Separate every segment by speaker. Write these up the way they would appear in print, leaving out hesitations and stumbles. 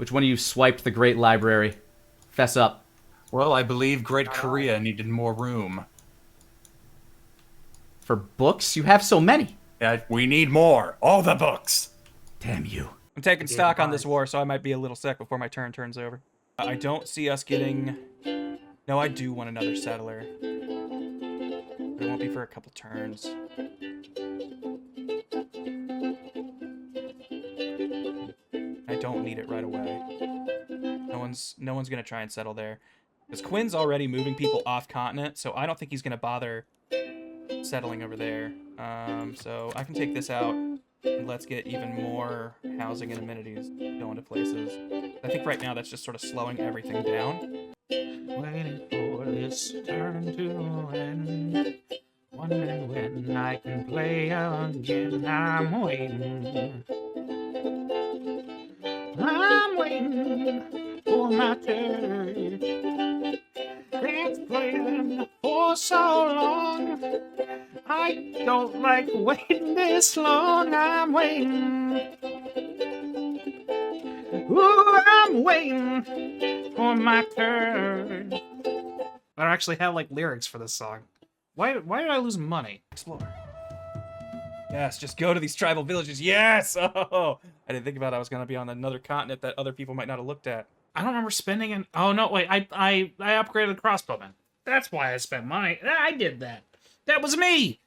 Speaker 1: Which one of you swiped the Great Library? Fess up.
Speaker 2: Well, I believe Great Korea needed more room.
Speaker 1: For books? You have so many.
Speaker 2: Yeah, we need more. All the books.
Speaker 1: Damn you.
Speaker 3: I'm taking stock on this war, so I might be a little sick before my turn turns over. I don't see us getting... No, I do want another settler. But it won't be for a couple turns. I don't need it right away. No one's gonna try and settle there. Because Quinn's already moving people off continent, so I don't think he's gonna bother settling over there. So I can take this out, and let's get even more housing and amenities going to places. I think right now that's just sort of slowing everything down.
Speaker 4: Waiting for this turn to end. Wondering when I can play again. I'm waiting. I'm waiting for my turn. Can't play them for so long. I don't like waiting this long. I'm waiting. Ooh, I'm waiting for my turn. I don't actually have like lyrics for this song. Why did I lose money?
Speaker 3: Explore. Yes, just go to these tribal villages. Yes! Oh, I didn't think about I was going to be on another continent that other people might not have looked at.
Speaker 4: I don't remember spending an... Oh, no, wait. I upgraded the crossbowman. That's why I spent money. I did that. That was me.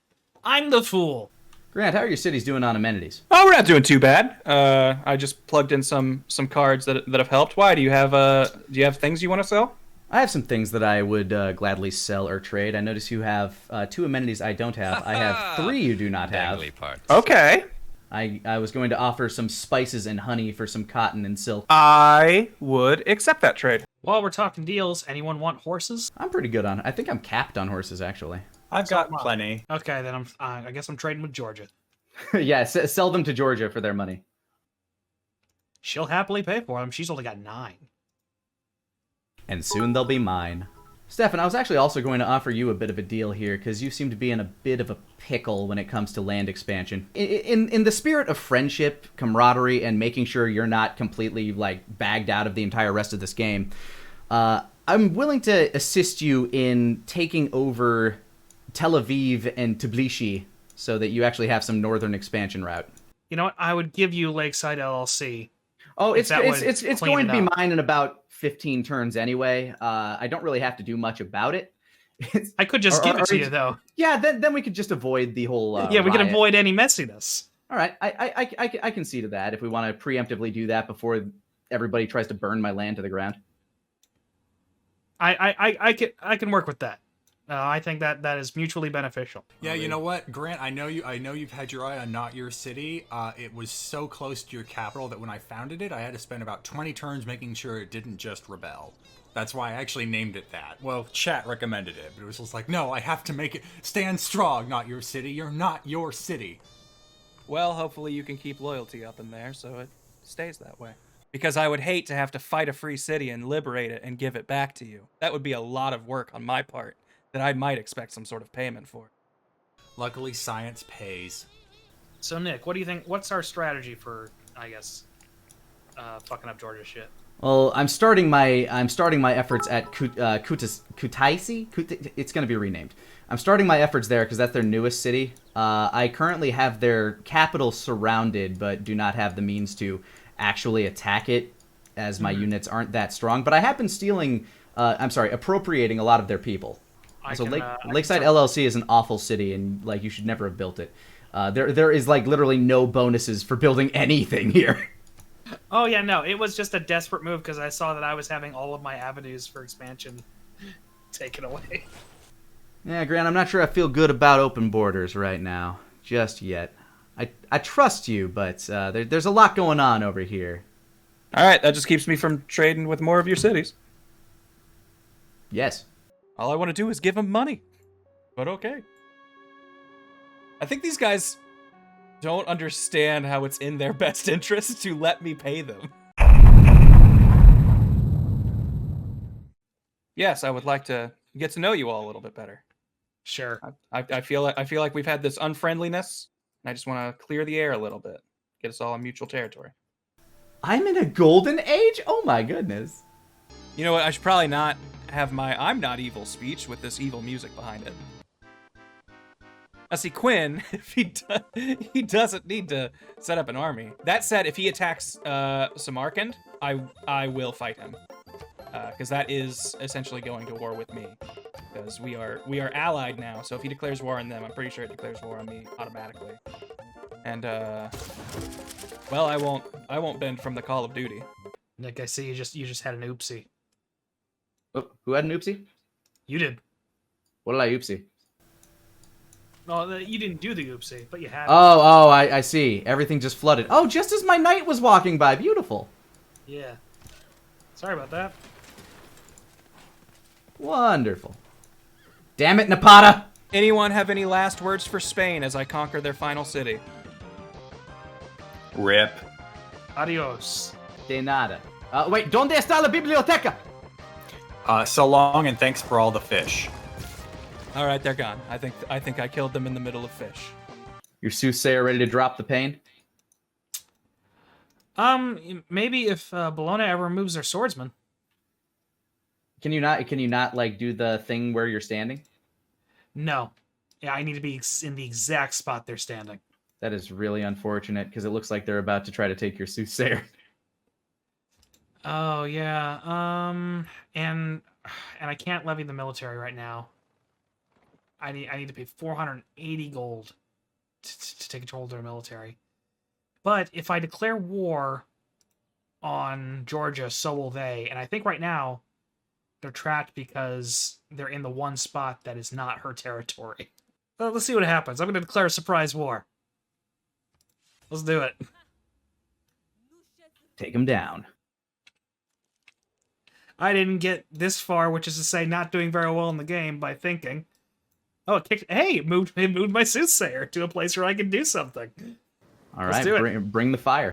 Speaker 4: I'm the fool.
Speaker 1: Grant, how are your cities doing on amenities?
Speaker 3: Oh, we're not doing too bad. I just plugged in some cards that have helped. Why? Do you have things you want to sell?
Speaker 1: I have some things that I would gladly sell or trade. I notice you have 2 amenities I don't have. I have 3 you do not have.
Speaker 3: Okay.
Speaker 1: I was going to offer some spices and honey for some cotton and silk.
Speaker 3: I would accept that trade.
Speaker 4: While we're talking deals, anyone want horses?
Speaker 1: I'm pretty good on it. I think I'm capped on horses, actually.
Speaker 2: I've got plenty.
Speaker 4: Okay, then I guess I'm trading with Georgia.
Speaker 1: Yeah, sell them to Georgia for their money.
Speaker 4: She'll happily pay for them. She's only got 9.
Speaker 1: And soon they'll be mine. Stefan, I was actually also going to offer you a bit of a deal here, because you seem to be in a bit of a pickle when it comes to land expansion. In the spirit of friendship, camaraderie, and making sure you're not completely, like, bagged out of the entire rest of this game, I'm willing to assist you in taking over Tel Aviv and Tbilisi so that you actually have some northern expansion route.
Speaker 4: You know what? I would give you Lakeside LLC.
Speaker 1: Oh, it's going to be
Speaker 4: up.
Speaker 1: mine in about 15 turns anyway. I don't really have to do much about it.
Speaker 4: I could just give it to you, though.
Speaker 1: Yeah, then we could just avoid the whole
Speaker 4: yeah, we
Speaker 1: riot.
Speaker 4: can avoid any messiness.
Speaker 1: All right, I can see to that if we want to preemptively do that before everybody tries to burn my land to the ground.
Speaker 4: I can work with that. I think that is mutually beneficial.
Speaker 2: Yeah, you know what, Grant? I know you've had your eye on Not Your City. It was so close to your capital that when I founded it, I had to spend about 20 turns making sure it didn't just rebel. That's why I actually named it that. Well, chat recommended it, but it was just like, no, I have to make it stand strong. Not your city. You're not your city.
Speaker 3: Well, hopefully you can keep loyalty up in there so it stays that way. Because I would hate to have to fight a free city and liberate it and give it back to you. That would be a lot of work on my part that I might expect some sort of payment for.
Speaker 2: Luckily, science pays.
Speaker 4: So, Nick, what do you think? What's our strategy for, I guess, fucking up Georgia shit?
Speaker 1: Well, I'm starting my efforts at Kutaisi. It's going to be renamed. I'm starting my efforts there because that's their newest city. I currently have their capital surrounded, but do not have the means to actually attack it, as my units aren't that strong. But I have been appropriating a lot of their people. Lakeside LLC is an awful city, and like you should never have built it. There is like literally no bonuses for building anything here.
Speaker 4: Oh yeah, no, it was just a desperate move because I saw that I was having all of my avenues for expansion taken away.
Speaker 1: Yeah, Grant, I'm not sure I feel good about open borders right now, just yet. I trust you, but there's a lot going on over here.
Speaker 3: All right, that just keeps me from trading with more of your cities.
Speaker 1: Yes.
Speaker 3: All I want to do is give them money. But okay. I think these guys don't understand how it's in their best interest to let me pay them. Yes, I would like to get to know you all a little bit better.
Speaker 4: Sure.
Speaker 3: I feel like we've had this unfriendliness, and I just want to clear the air a little bit. Get us all in mutual territory.
Speaker 1: I'm in a golden age? Oh my goodness.
Speaker 3: You know what? I should probably not have my "I'm not evil" speech with this evil music behind it. Now, see, Quinn, if he doesn't need to set up an army. That said, if he attacks Samarkand, I will fight him, because that is essentially going to war with me, because we are allied now. So if he declares war on them, I'm pretty sure it declares war on me automatically. And well, I won't bend from the call of duty.
Speaker 4: Nick, I see you just had an oopsie.
Speaker 1: Oh, who had an oopsie?
Speaker 4: You did.
Speaker 1: What did I oopsie?
Speaker 4: No, you didn't do the oopsie, but you had.
Speaker 1: Oh, I see. Everything just flooded. Oh, just as my knight was walking by. Beautiful.
Speaker 4: Yeah. Sorry about that.
Speaker 1: Wonderful. Damn it, Napata!
Speaker 3: Anyone have any last words for Spain as I conquer their final city?
Speaker 5: Rip.
Speaker 4: Adios.
Speaker 1: De nada. Wait, ¿dónde está la biblioteca?
Speaker 2: So long, and thanks for all the fish.
Speaker 3: All right, they're gone. I think I killed them in the middle of fish.
Speaker 1: Your soothsayer ready to drop the pain?
Speaker 4: Maybe if Bologna ever removes their swordsman.
Speaker 1: Can you not like do the thing where you're standing?
Speaker 4: No. Yeah, I need to be in the exact spot they're standing.
Speaker 1: That is really unfortunate because it looks like they're about to try to take your soothsayer.
Speaker 4: Oh yeah. And I can't levy the military right now. I need to pay 480 gold to take control of their military. But if I declare war on Georgia, so will they. And I think right now they're trapped because they're in the one spot that is not her territory. Well, let's see what happens. I'm going to declare a surprise war. Let's do it.
Speaker 1: Take them down.
Speaker 4: I didn't get this far, which is to say not doing very well in the game by thinking. Oh, it kicked. Hey, it moved my soothsayer to a place where I can do something.
Speaker 1: All
Speaker 4: Let's
Speaker 1: right,
Speaker 4: do
Speaker 1: bring the fire.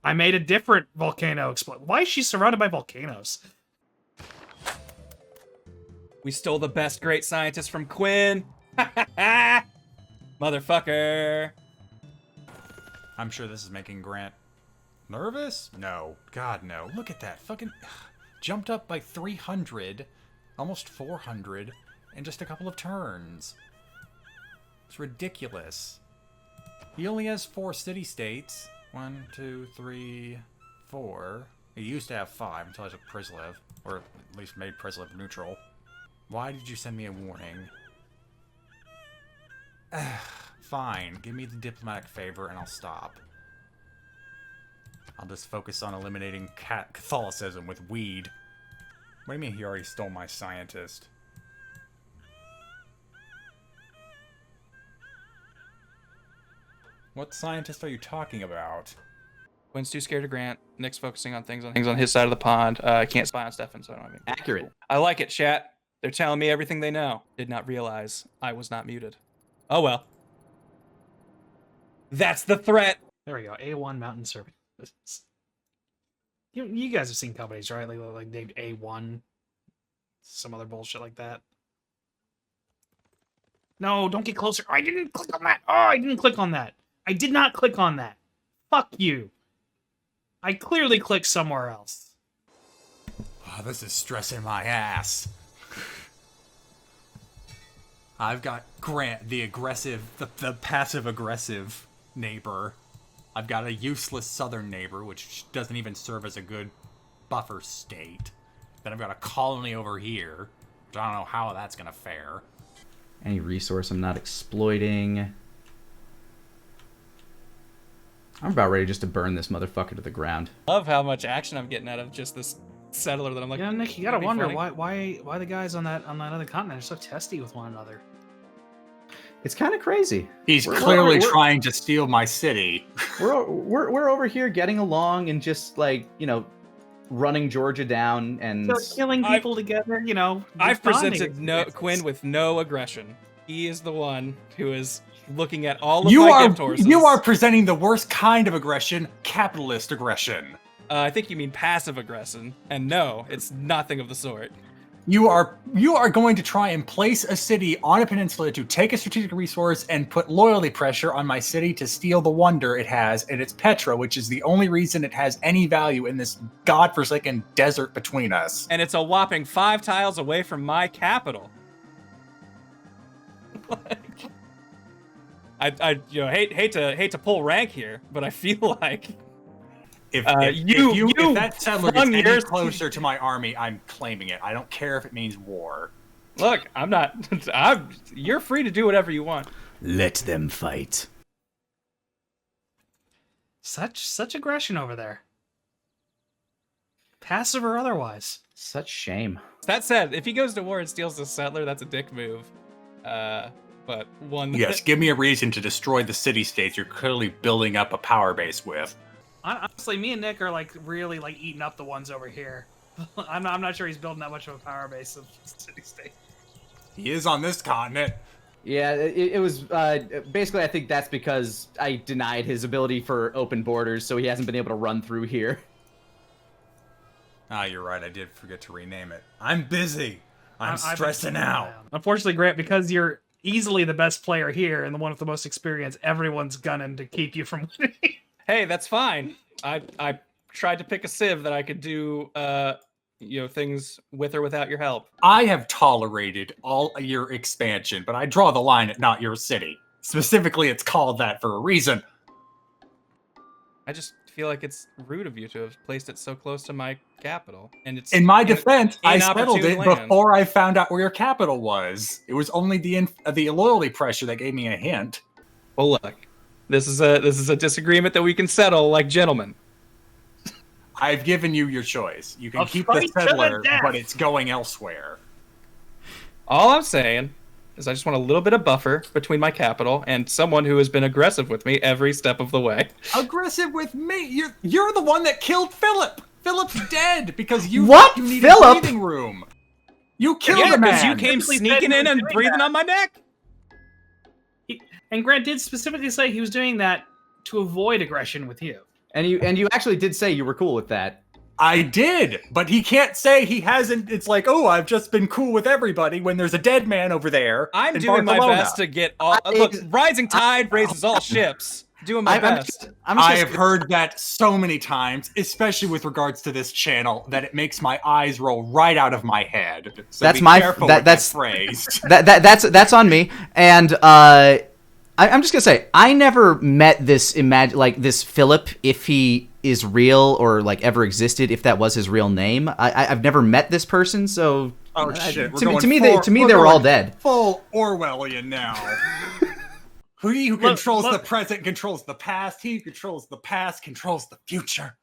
Speaker 4: I made a different volcano explode. Why is she surrounded by volcanoes?
Speaker 3: We stole the best great scientist from Quinn. Motherfucker.
Speaker 2: I'm sure this is making Grant nervous? No. God, no. Look at that. Fucking jumped up by 300, almost 400, in just a couple of turns. It's ridiculous. He only has 4 city-states. 1, 2, 3, 4. He used to have 5 until I took Prislev, or at least made Prislev neutral. Why did you send me a warning? Fine, give me the diplomatic favor and I'll stop. I'll just focus on eliminating Catholicism with weed. What do you mean he already stole my scientist? What scientist are you talking about?
Speaker 3: Quinn's too scared to grant. Nick's focusing on things on his side of the pond. I can't spy on Stefan, so I don't have any.
Speaker 1: Accurate.
Speaker 3: I like it, chat. They're telling me everything they know. Did not realize I was not muted. Oh well. That's the threat.
Speaker 4: There we go. A1 Mountain Service. You guys have seen companies, right? Like named A1, some other bullshit like that. No, don't get closer. I didn't click on that. Oh, I didn't click on that. I did not click on that. Fuck you. I clearly clicked somewhere else.
Speaker 2: Oh, this is stressing my ass. I've got Grant, the aggressive, the passive-aggressive neighbor. I've got a useless southern neighbor, which doesn't even serve as a good buffer state. Then I've got a colony over here, which I don't know how that's gonna fare.
Speaker 1: Any resource I'm not exploiting. I'm about ready just to burn this motherfucker to the ground.
Speaker 3: Love how much action I'm getting out of just this settler that I'm like.
Speaker 4: Yeah, Nick, you gotta
Speaker 3: that'd be
Speaker 4: wonder
Speaker 3: funny.
Speaker 4: why the guys on that other continent are so testy with one another.
Speaker 1: It's kind of crazy.
Speaker 2: He's
Speaker 1: We're
Speaker 2: clearly trying to steal my city.
Speaker 1: We're over here getting along and just like, you know, running Georgia down and
Speaker 4: So killing people together, you know.
Speaker 3: I've
Speaker 4: bonding
Speaker 3: presented Quinn with no aggression. He is the one who is looking at all of
Speaker 2: You
Speaker 3: my
Speaker 2: are
Speaker 3: gift horses.
Speaker 2: you are presenting the worst kind of aggression, capitalist aggression.
Speaker 3: I think you mean passive aggression, and no, it's nothing of the sort.
Speaker 2: You are going to try and place a city on a peninsula to take a strategic resource and put loyalty pressure on my city to steal the wonder it has, and it's Petra, which is the only reason it has any value in this godforsaken desert between us.
Speaker 3: And it's a whopping 5 tiles away from my capital. I hate to pull rank here, but I feel like
Speaker 2: If
Speaker 3: you
Speaker 2: that settler gets
Speaker 3: flung
Speaker 2: any
Speaker 3: yours-
Speaker 2: closer to my army, I'm claiming it. I don't care if it means war.
Speaker 3: look, I'm not. You're free to do whatever you want.
Speaker 1: Let them fight.
Speaker 4: Such aggression over there. Passive or otherwise.
Speaker 1: Such shame.
Speaker 3: That said, if he goes to war and steals the settler, that's a dick move. But one.
Speaker 2: Yes, give me a reason to destroy the city-states you're clearly building up a power base with.
Speaker 4: Honestly, me and Nick are like really like eating up the ones over here. I'm not sure he's building that much of a power base of city state.
Speaker 2: He is on this continent.
Speaker 1: Yeah, it was basically. I think that's because I denied his ability for open borders, so he hasn't been able to run through here.
Speaker 2: Ah, you're right. I did forget to rename it. I'm busy. I'm stressing out.
Speaker 4: Unfortunately, Grant, because you're easily the best player here and the one with the most experience, everyone's gunning to keep you from winning.
Speaker 3: Hey, that's fine. I tried to pick a civ that I could do things with or without your help.
Speaker 2: I have tolerated all your expansion, but I draw the line at not your city. Specifically, it's called that for a reason.
Speaker 3: I just feel like it's rude of you to have placed it so close to my capital. And it's
Speaker 2: In my defense, I settled
Speaker 3: inopportune
Speaker 2: it
Speaker 3: land.
Speaker 2: before I found out where your capital was. It was only the loyalty pressure that gave me a hint.
Speaker 3: Well, look, this is a disagreement that we can settle like gentlemen.
Speaker 2: I've given you your choice. You can
Speaker 4: I'll
Speaker 2: keep
Speaker 4: fight
Speaker 2: the
Speaker 4: to the
Speaker 2: settler,
Speaker 4: death.
Speaker 2: but it's going elsewhere.
Speaker 3: All I'm saying is I just want a little bit of buffer between my capital and someone who has been aggressive with me every step of the way.
Speaker 2: Aggressive with me? You're the one that killed Philip. Philip's dead because you
Speaker 1: What?
Speaker 2: you needed
Speaker 1: Philip?
Speaker 2: breathing room. You killed
Speaker 3: Yeah,
Speaker 2: the
Speaker 3: because
Speaker 2: man.
Speaker 3: you came
Speaker 4: Simply
Speaker 3: sneaking
Speaker 4: said
Speaker 3: in
Speaker 4: he was
Speaker 3: and
Speaker 4: doing
Speaker 3: breathing
Speaker 4: that.
Speaker 3: on my neck.
Speaker 4: And Grant did specifically say he was doing that to avoid aggression with you.
Speaker 1: And you actually did say you were cool with that.
Speaker 2: I did, but he can't say he hasn't. It's like, oh, I've just been cool with everybody when there's a dead man over there.
Speaker 3: I'm
Speaker 2: in
Speaker 3: doing my
Speaker 2: Barcelona.
Speaker 3: best to get all. Look, rising tide raises all ships. Doing my best.
Speaker 2: I have heard that so many times, especially with regards to this channel, that it makes my eyes roll right out of my head. So
Speaker 1: That's
Speaker 2: be
Speaker 1: my-
Speaker 2: careful
Speaker 1: that-
Speaker 2: with
Speaker 1: that's-
Speaker 2: that phrase.
Speaker 1: That's on me. And I'm just gonna say I never met this this Philip, if he is real or like ever existed, if that was his real name. I've never met this person, so
Speaker 2: Oh shit!
Speaker 1: to me they were all dead.
Speaker 2: Full Orwellian now. He who controls the present controls the past. He who controls the past controls the future.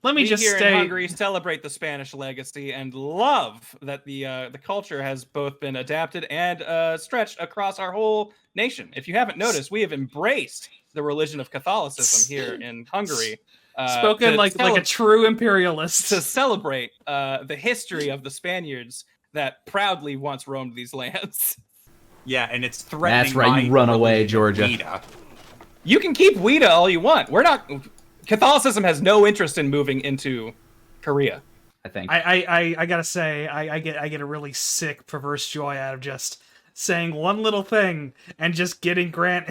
Speaker 4: Let me
Speaker 3: We
Speaker 4: just
Speaker 3: here in
Speaker 4: state,
Speaker 3: Hungary celebrate the Spanish legacy and love that the culture has both been adapted and stretched across our whole nation. If you haven't noticed, we have embraced the religion of Catholicism here in Hungary.
Speaker 4: spoken
Speaker 3: to
Speaker 4: like a true imperialist.
Speaker 3: to celebrate the history of the Spaniards that proudly once roamed these lands.
Speaker 2: Yeah, and it's threatening.
Speaker 1: That's right, you
Speaker 2: my
Speaker 1: run away,
Speaker 2: religion,
Speaker 1: Georgia.
Speaker 2: Weta.
Speaker 3: You can keep Weta all you want. We're not. Catholicism has no interest in moving into Korea.
Speaker 1: I think.
Speaker 4: I gotta say, I get a really sick, perverse joy out of just saying one little thing and just getting Grant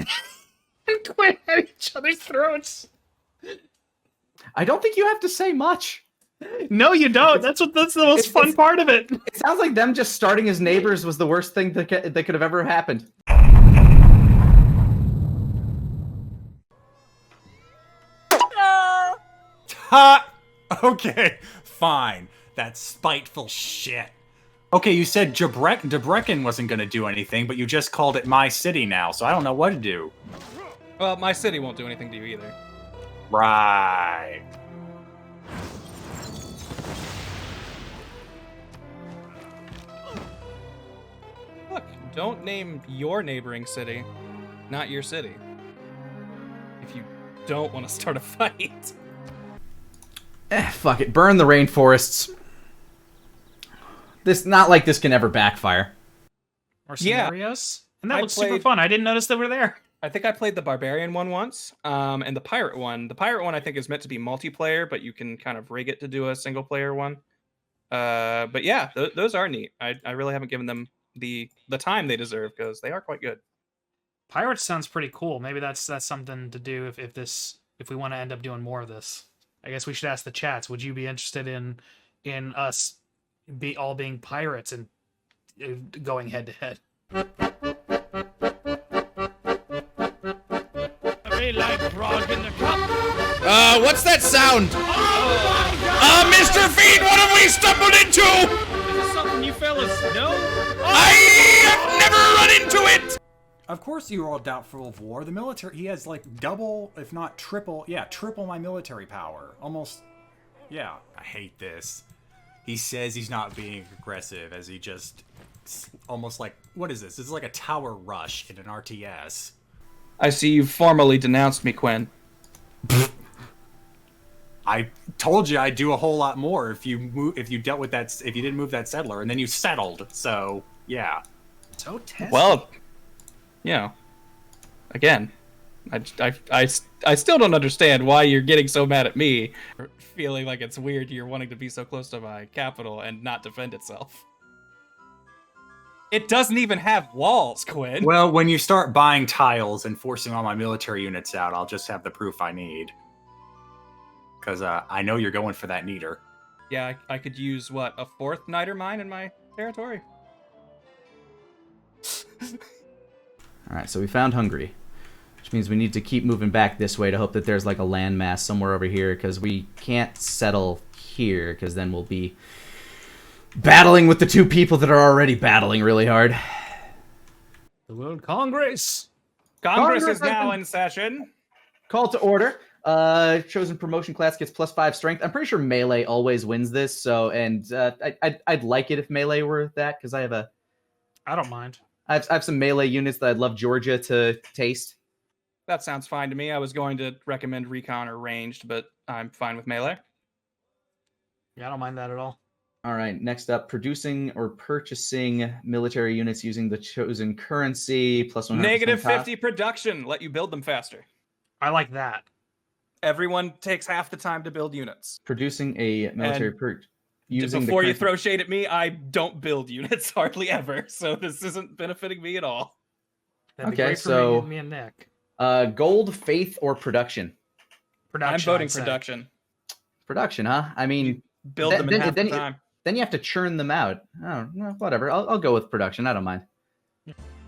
Speaker 4: and Quinn at each other's throats.
Speaker 1: I don't think you have to say much.
Speaker 4: No, you don't. That's the most fun part of it.
Speaker 1: It sounds like them just starting as neighbors was the worst thing that could have ever happened.
Speaker 2: Ha! Okay, fine. That's spiteful shit. Okay, you said Debrecen wasn't going to do anything, but you just called it my city now, so I don't know what to do.
Speaker 3: Well, my city won't do anything to you either.
Speaker 2: Right.
Speaker 3: Look, don't name your neighboring city, not your city. If you don't want to start a fight.
Speaker 1: Fuck it. Burn the rainforests. Not like this can ever backfire.
Speaker 4: Or
Speaker 3: Yeah.
Speaker 4: scenarios. And that
Speaker 3: I
Speaker 4: looks super
Speaker 3: played-
Speaker 4: fun. I didn't notice they were there.
Speaker 3: I think I played the barbarian one once, and the pirate one. The pirate one I think is meant to be multiplayer, but you can kind of rig it to do a single player one. But yeah, those are neat. I really haven't given them the time they deserve because they are quite good.
Speaker 4: Pirates sounds pretty cool. Maybe that's something to do if we want to end up doing more of this. I guess we should ask the chats. Would you be interested in us being pirates and going head to head?
Speaker 5: They like frog in the cup.
Speaker 6: What's that sound? Mr. Fiend, what have we stumbled into?
Speaker 5: Is this something you fellas know?
Speaker 6: I have never run into it!
Speaker 2: Of course you are all doubtful of war. The military, he has like double, if not triple, triple my military power. Almost, yeah. I hate this. He says he's not being aggressive as he just, almost like, what is this? This is like a tower rush in an RTS.
Speaker 3: I see you formally denounced me, Quinn.
Speaker 2: I told you I'd do a whole lot more if you dealt with that, if you didn't move that settler, and then you settled. So yeah.
Speaker 4: So testy.
Speaker 3: Well, you know, again, I still don't understand why you're getting so mad at me for feeling like it's weird you're wanting to be so close to my capital and not defend itself. It doesn't even have walls, Quinn.
Speaker 2: Well, when you start buying tiles and forcing all my military units out, I'll just have the proof I need. Because I know you're going for that neater.
Speaker 3: Yeah, I could use, what, a 4th niter mine in my territory?
Speaker 1: Alright, so we found Hungary. Which means we need to keep moving back this way to hope that there's like a landmass somewhere over here, because we can't settle here, because then we'll be battling with the two people that are already battling really hard.
Speaker 4: The World Congress.
Speaker 3: Congress
Speaker 1: Congress
Speaker 3: is now in session.
Speaker 1: Call to order. Chosen promotion class gets +5 strength. I'm pretty sure melee always wins this, so I'd like it if melee were that, because I
Speaker 4: don't mind.
Speaker 1: I have some melee units that I'd love Georgia to taste.
Speaker 3: That sounds fine to me. I was going to recommend recon or ranged, but I'm fine with melee.
Speaker 4: Yeah, I don't mind that at all.
Speaker 1: All right, next up, producing or purchasing military units using the chosen currency, +100%
Speaker 3: Negative
Speaker 1: cost.
Speaker 3: 50 production. Let you build them faster.
Speaker 4: I like that.
Speaker 3: Everyone takes half the time to build units.
Speaker 1: Producing a military
Speaker 3: Just before you throw shade at me, I don't build units hardly ever, so this isn't benefiting me at all.
Speaker 4: That'd be
Speaker 1: Okay,
Speaker 4: great for
Speaker 1: so
Speaker 4: me and Nick.
Speaker 1: Gold, faith, or production?
Speaker 4: Production.
Speaker 3: I'm voting
Speaker 4: I'd say.
Speaker 3: production.
Speaker 1: Production, huh? I mean,
Speaker 3: Build them in half the time.
Speaker 1: then you have to churn them out. Oh, well, whatever. I'll go with production. I don't mind.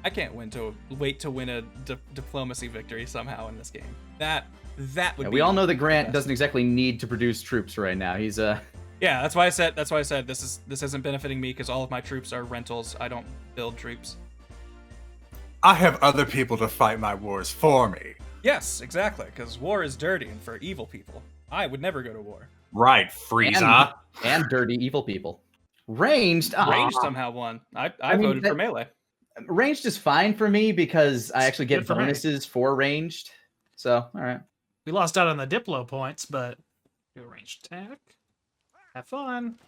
Speaker 3: I can't wait to win a diplomacy victory somehow in this game. That would be.
Speaker 1: We all know that Grant doesn't exactly need to produce troops right now. He's
Speaker 3: Yeah, that's why I said this isn't benefiting me because all of my troops are rentals. I don't build troops.
Speaker 2: I have other people to fight my wars for me.
Speaker 3: Yes, exactly, because war is dirty and for evil people. I would never go to war.
Speaker 2: Right, Frieza.
Speaker 1: and dirty evil people. Ranged.
Speaker 3: Ranged somehow won. I
Speaker 1: mean,
Speaker 3: voted for melee.
Speaker 1: Ranged is fine for me because I actually get
Speaker 4: Good for me.
Speaker 1: bonuses for ranged. So, all right.
Speaker 4: We lost out on the Diplo points, but do a ranged attack. Have fun.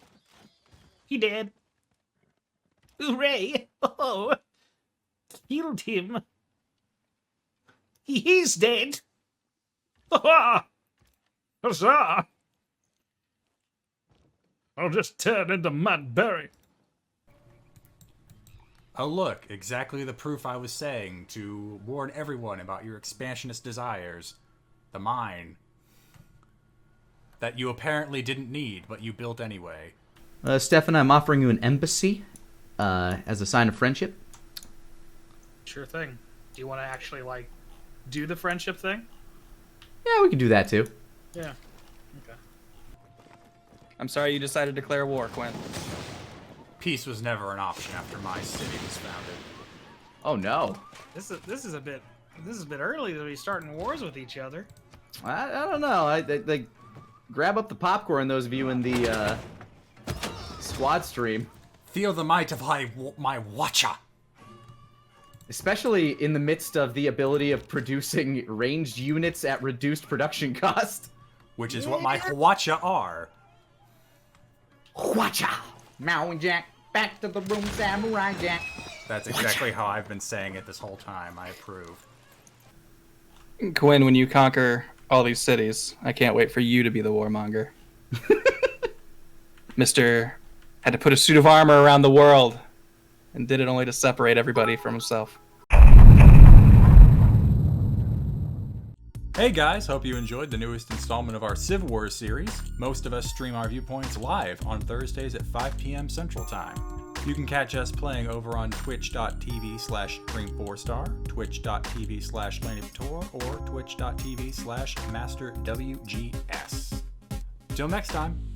Speaker 4: He did. Hooray! Oh, killed him. He's dead. Ha! Huzzah! I'll just turn into Mad Berry.
Speaker 2: Oh look, exactly the proof I was saying to warn everyone about your expansionist desires. The mine. That you apparently didn't need, but you built anyway.
Speaker 1: Stefan, I'm offering you an embassy as a sign of friendship.
Speaker 4: Sure thing. Do you want to actually, do the friendship thing?
Speaker 1: Yeah, we can do that too.
Speaker 4: Yeah. Okay.
Speaker 3: I'm sorry you decided to declare war, Quinn.
Speaker 2: Peace was never an option after my city was founded.
Speaker 1: Oh no.
Speaker 4: This is a bit early to be starting wars with each other.
Speaker 1: I don't know. They grab up the popcorn, those of you in the squad stream.
Speaker 2: Feel the might of my watcha.
Speaker 1: Especially in the midst of the ability of producing ranged units at reduced production cost.
Speaker 2: Which is what my watcha are.
Speaker 1: Watcha! Now Jack, back to the room, Samurai Jack.
Speaker 2: That's exactly how I've been saying it this whole time. I approve.
Speaker 3: Quinn, when you conquer all these cities, I can't wait for you to be the warmonger. Mr. Had to put a suit of armor around the world, and did it only to separate everybody from himself.
Speaker 2: Hey guys, hope you enjoyed the newest installment of our Civ War series. Most of us stream our viewpoints live on Thursdays at 5 p.m. Central Time. You can catch us playing over on twitch.tv/Dream4Star, twitch.tv/LandyVictor, or twitch.tv/MasterWGS. Till next time.